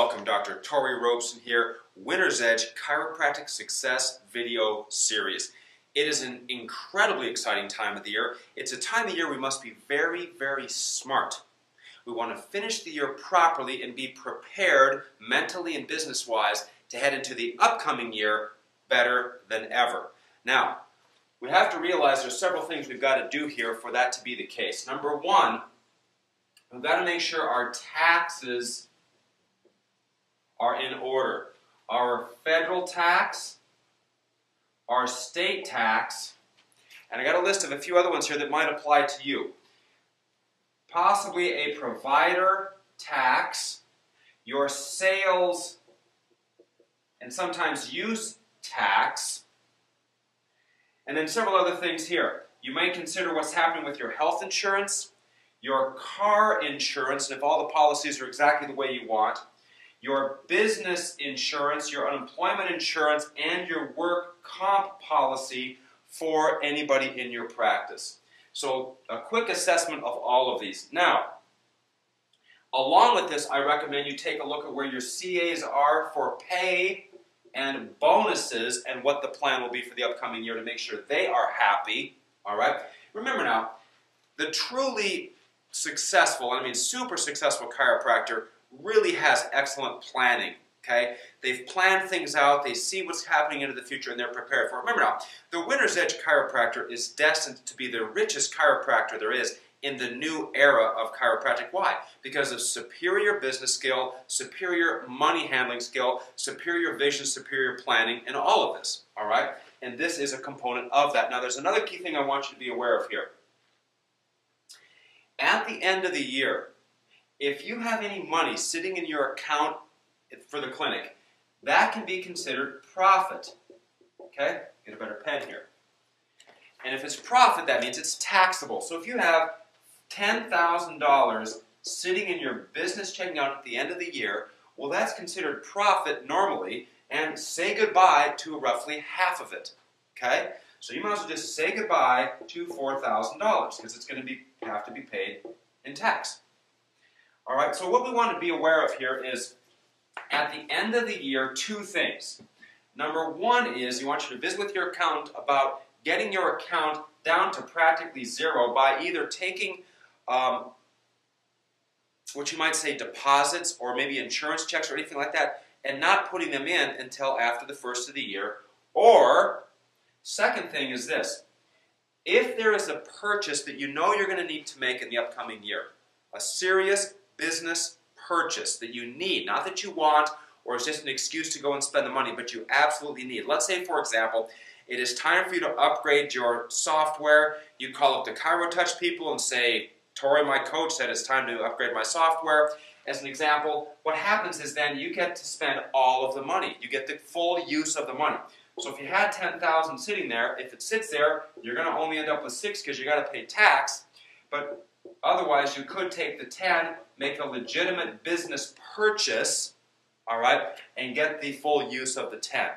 Welcome, Dr. Tory Robson here, Winner's Edge Chiropractic Success video series. It is an incredibly exciting time of the year. It's a time of the year we must be very, very smart. We want to finish the year properly and be prepared mentally and business-wise to head into the upcoming year better than ever. Now, we have to realize there's several things we've got to do here for that to be the case. Number one, we've got to make sure our taxes are in order. Our federal tax, our state tax, and I got a list of a few other ones here that might apply to you. Possibly a provider tax, your sales and sometimes use tax, and then several other things here. You might consider what's happening with your health insurance, your car insurance, and if all the policies are exactly the way you want, your business insurance, your unemployment insurance, and your work comp policy for anybody in your practice. So a quick assessment of all of these. Now, along with this, I recommend you take a look at where your CAs are for pay and bonuses and what the plan will be for the upcoming year to make sure they are happy. All right? Remember now, the truly successful, I mean super successful chiropractor really has excellent planning, okay? They've planned things out, they see what's happening into the future, and they're prepared for it. Remember now, the Winner's Edge chiropractor is destined to be the richest chiropractor there is in the new era of chiropractic. Why? Because of superior business skill, superior money handling skill, superior vision, superior planning, and all of this, all right? And this is a component of that. Now, there's another key thing I want you to be aware of here. At the end of the year, if you have any money sitting in your account for the clinic, that can be considered profit. Okay? Get a better pen here. And if it's profit, that means it's taxable. So if you have $10,000 sitting in your business checking out at the end of the year, well, that's considered profit normally, and say goodbye to roughly half of it. Okay? So you might as well just say goodbye to $4,000 because it's going to have to be paid in tax. All right, so what we want to be aware of here is, at the end of the year, two things. Number one is you want you to visit with your accountant about getting your account down to practically zero by either taking what you might say deposits or maybe insurance checks or anything like that and not putting them in until after the first of the year. Or, second thing is this. If there is a purchase that you know you're going to need to make in the upcoming year, a serious business purchase that you need, not that you want or it's just an excuse to go and spend the money, but you absolutely need. Let's say, for example, it is time for you to upgrade your software. You call up the ChiroTouch people and say, Tory, my coach, said it's time to upgrade my software. As an example, what happens is then you get to spend all of the money. You get the full use of the money. So if you had $10,000 sitting there, if it sits there, you're going to only end up with $6 because you got to pay tax. But otherwise, you could take the 10, make a legitimate business purchase, all right, and get the full use of the 10.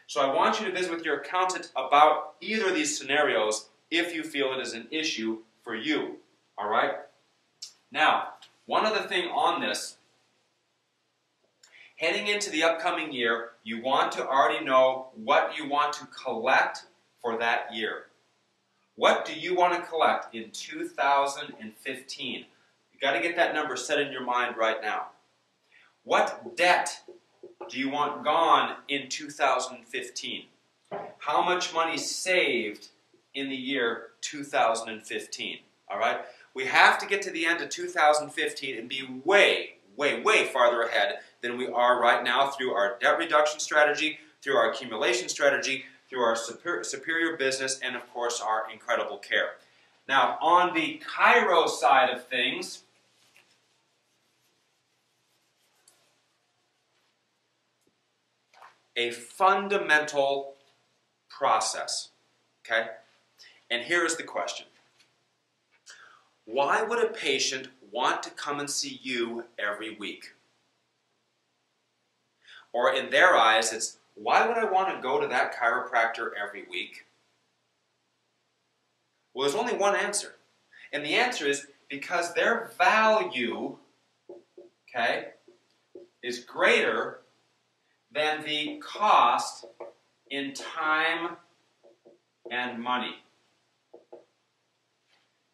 So I want you to visit with your accountant about either of these scenarios if you feel it is an issue for you, all right? Now, one other thing on this, heading into the upcoming year, you want to already know what you want to collect for that year. What do you want to collect in 2015? You've got to get that number set in your mind right now. What debt do you want gone in 2015? How much money saved in the year 2015? All right? We have to get to the end of 2015 and be way, way, way farther ahead than we are right now through our debt reduction strategy, through our accumulation strategy, through our superior business, and of course our incredible care. Now, on the chiro side of things, a fundamental process, okay? And here is the question. Why would a patient want to come and see you every week? Or in their eyes, it's, why would I want to go to that chiropractor every week? Well, there's only one answer. And the answer is because their value, okay, is greater than the cost in time and money.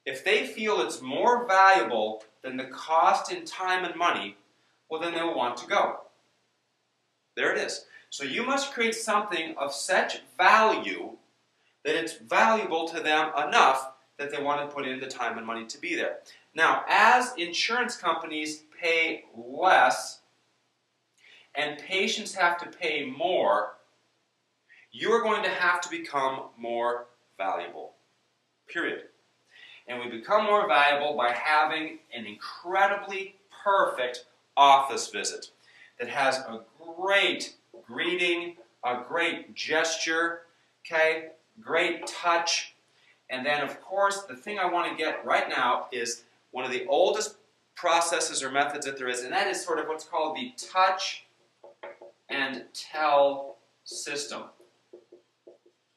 If they feel it's more valuable than the cost in time and money, well, then they'll want to go. There it is. So you must create something of such value that it's valuable to them enough that they want to put in the time and money to be there. Now, as insurance companies pay less and patients have to pay more, you are going to have to become more valuable. Period. And we become more valuable by having an incredibly perfect office visit that has a great greeting, a great gesture, okay, great touch. And then, of course, the thing I want to get right now is one of the oldest processes or methods that there is, and that is sort of what's called the touch and tell system.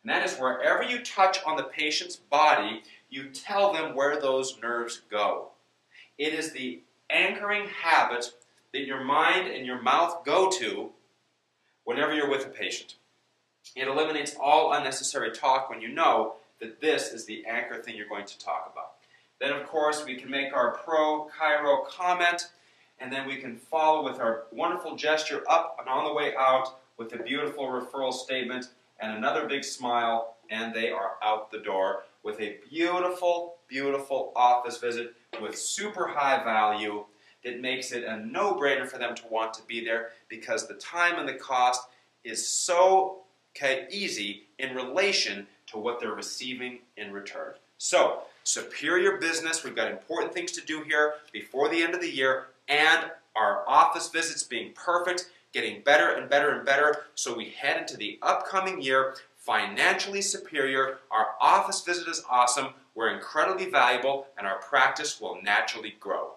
And that is wherever you touch on the patient's body, you tell them where those nerves go. It is the anchoring habit that your mind and your mouth go to whenever you're with a patient. It eliminates all unnecessary talk when you know that this is the anchor thing you're going to talk about. Then, of course, we can make our pro-chiro comment, and then we can follow with our wonderful gesture up and on the way out with a beautiful referral statement and another big smile, and they are out the door with a beautiful, beautiful office visit with super high value that makes it a no-brainer for them to want to be there because the time and the cost is so easy in relation to what they're receiving in return. So, superior business, we've got important things to do here before the end of the year, and our office visits being perfect, getting better and better and better, so we head into the upcoming year financially superior, our office visit is awesome, we're incredibly valuable, and our practice will naturally grow.